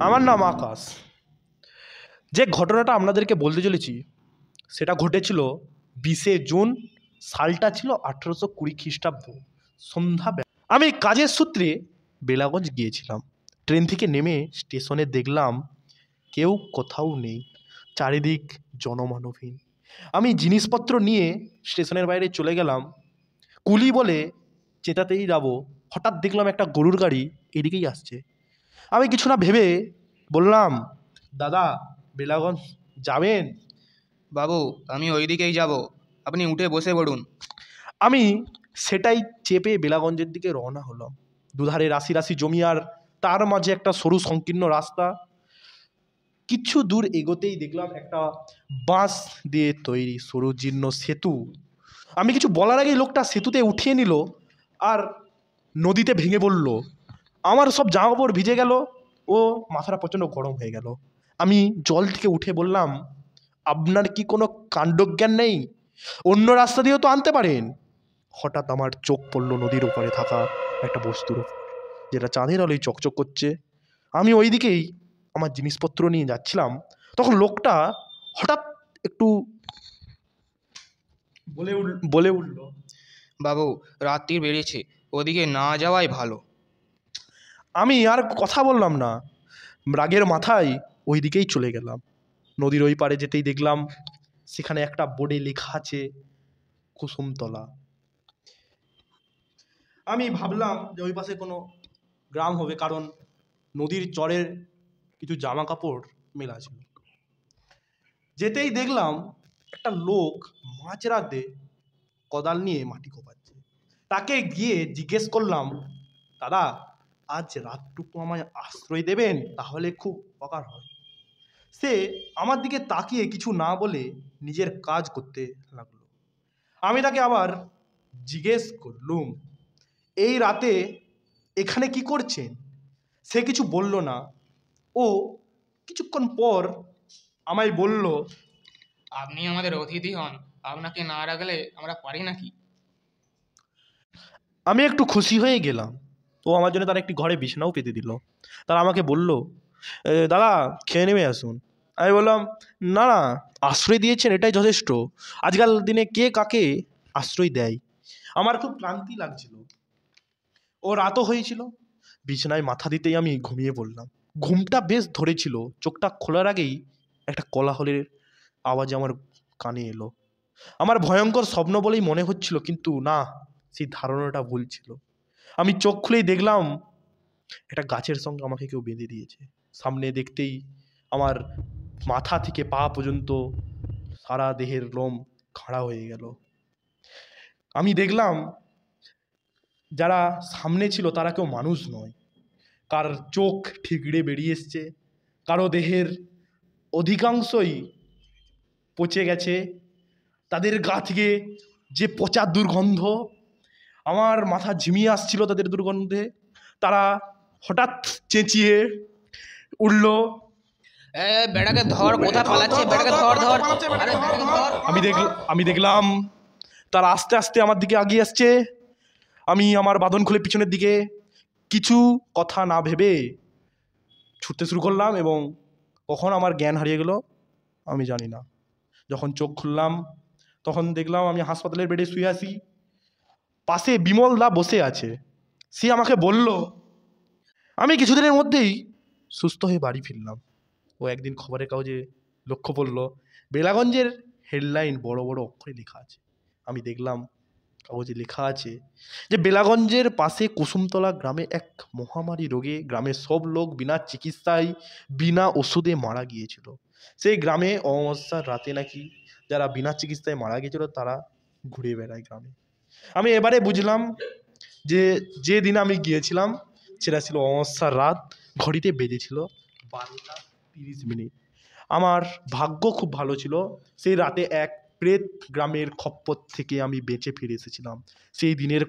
আমার নাম আকাশ। যে ঘটনাটা আপনাদেরকে বলতে চলেছি সেটা ঘটেছিল 20শে জুন। সালটা ছিল 1820 খ্রিস্টাব্দ। সন্ধ্যাবেলা আমি কাজের সূত্রে বেলাগঞ্জ গিয়েছিলাম। ট্রেন থেকে নেমে স্টেশনে দেখলাম কেউ কোথাও নেই, চারিদিক জনমানবহীন। আমি জিনিসপত্র নিয়ে স্টেশনের বাইরে চলে গেলাম। কুলি বলে চেতাতেই যাবো, হঠাৎ দেখলাম একটা গরুর গাড়ি এদিকেই আসছে। আমি কিছু না ভেবে বললাম, দাদা বেলাগঞ্জ যাবেন? বাবু, আমি ওই দিকেই যাব, আপনি উঠে বসে পড়ুন। আমি সেটাই চেপে বেলাগঞ্জের দিকে রওনা হলাম। দুধারে রাশি রাশি জমি আর তার মাঝে একটা সরু সংকীর্ণ রাস্তা। কিছু দূর এগোতেই দেখলাম একটা বাঁশ দিয়ে তৈরি সরু জীর্ণ সেতু। আমি কিছু বলার আগেই লোকটা সেতুতে উঠিয়ে নিল আর নদীতে ভেঙে পড়ল। আমার সব জামা কাপড় ভিজে গেল ও মাথাটা প্রচণ্ড গরম হয়ে গেল। আমি জল থেকে উঠে বললাম, আপনার কি কোনো কাণ্ডজ্ঞান নেই? অন্য রাস্তা দিয়েও তো আনতে পারেন। হঠাৎ আমার চোখ পড়ল নদীর ওপারে থাকা একটা বস্তুর ওপর, যেটা চাঁদের আলোয় চকচক করছে। আমি ওই দিকেই আমার জিনিসপত্র নিয়ে যাচ্ছিলাম, তখন লোকটা হঠাৎ একটু বলে উঠল, বাবু, রাত্রি বেড়েছে, ওদিকে না যাওয়াই ভালো। আমি আর কথা বললাম না, রাগের মাথায় ওই দিকেই চলে গেলাম। নদীর ওই পারে যেতেই দেখলাম সেখানে একটা বোর্ডে লেখা আছে কুসুমতলা। আমি ভাবলাম যে ওই পাশে কোনো গ্রাম হবে, কারণ নদীর চরের কিছু জামা কাপড় মেলা ছিল। যেতেই দেখলাম একটা লোক মাঝরাতে কোদাল নিয়ে মাটি কোপাচ্ছে। তাকে গিয়ে জিজ্ঞেস করলাম, দাদা আজ রাতটুকু আমায় আশ্রয় দেবেন? তাহলে খুব উপকার হয়। সে আমার দিকে তাকিয়ে কিছু না বলে নিজের কাজ করতে লাগলো। আমি তাকে আবার জিজ্ঞেস করলুম, এই রাতে এখানে কি করছেন? সে কিছু বলল না। ও কিছুক্ষণ পর আমায় বলল, আপনি আমাদের অতিথি হন, আপনাকে না রাখলে আমরা পারি নাকি? আমি একটু খুশি হয়ে গেলাম। ও আমার জন্য তার একটি ঘরে বিছানাও পেতে দিল। তারা আমাকে বলল, দাদা খেয়ে নেমে আসুন। আমি বললাম, না না, আশ্রয় দিয়েছেন এটাই যথেষ্ট। আজকাল দিনে কে কাকে আশ্রয় দেয়? আমার খুব ক্লান্তি লাগছিল, ও রাতও হয়েছিল। বিছানায় মাথা দিতেই আমি ঘুমিয়ে পড়লাম। ঘুমটা বেশ ধরেছিল। চোখটা খোলার আগেই একটা কোলাহলের আওয়াজ আমার কানে এলো। আমার ভয়ঙ্কর স্বপ্ন বলেই মনে হচ্ছিল, কিন্তু না, সেই ধারণাটা ভুল ছিল। আমি চোখ খুলেই দেখলাম একটা গাছের সঙ্গে আমাকে কেউ বেঁধে দিয়েছে। সামনে দেখতেই আমার মাথা থেকে পা পর্যন্ত সারা দেহের লোম খাড়া হয়ে গেল। আমি দেখলাম যারা সামনে ছিল তারা কেউ মানুষ নয়। কার চোখ ঠিকরে বেরিয়ে এসছে, কারো দেহের অধিকাংশই পচে গেছে, তাদের গা থেকে যে পচা দুর্গন্ধ, আমার মাথা ঝিমিয়ে আসছিল তাদের দুর্গন্ধে। তারা হঠাৎ চেঁচিয়ে উঠল, বেড়াকে ধর, কোথায় পালাচ্ছে? বেড়াকে ধর ধর, আরে বেড়াকে ধর। আমি দেখলাম তারা আস্তে আস্তে আমার দিকে এগিয়ে আসছে। আমি আমার বাঁধন খুলে পিছনের দিকে কিছু কথা না ভেবে ছুটতে শুরু করলাম, এবং কখন আমার জ্ঞান হারিয়ে গেল আমি জানি না। যখন চোখ খুললাম তখন দেখলাম আমি হাসপাতালের বেডে শুয়ে আছি। পাশে বিমল দা বসে আছে। সে আমাকে বলল, আমি কিছুদিনের মধ্যেই সুস্থ হয়ে বাড়ি ফিরলাম। ও একদিন খবরের কাগজে লক্ষ্য পড়ল, বেলাগঞ্জের হেডলাইন বড় বড় অক্ষরে লেখা আছে। আমি দেখলাম কাগজে লেখা আছে যে বেলাগঞ্জের পাশে কুসুমতলা গ্রামে এক মহামারী রোগে গ্রামের সব লোক বিনা চিকিৎসায় বিনা ওষুধে মারা গিয়েছিল। সেই গ্রামে অমাবস্যার রাতে নাকি যারা বিনা চিকিৎসায় মারা গিয়েছিল তারা ঘুরে বেড়ায় গ্রামে। আমি এবারে বুঝলাম যে যে দিন আমি গিয়েছিলাম সেটা ছিল অমাবস্যার রাত। ঘড়িতে বেজেছিল 12:30। আমার ভাগ্য খুব ভালো ছিল, সেই রাতে এক প্রেত গ্রামের খপ্পর থেকে আমি বেঁচে ফিরে এসেছিলাম। সেই দিনের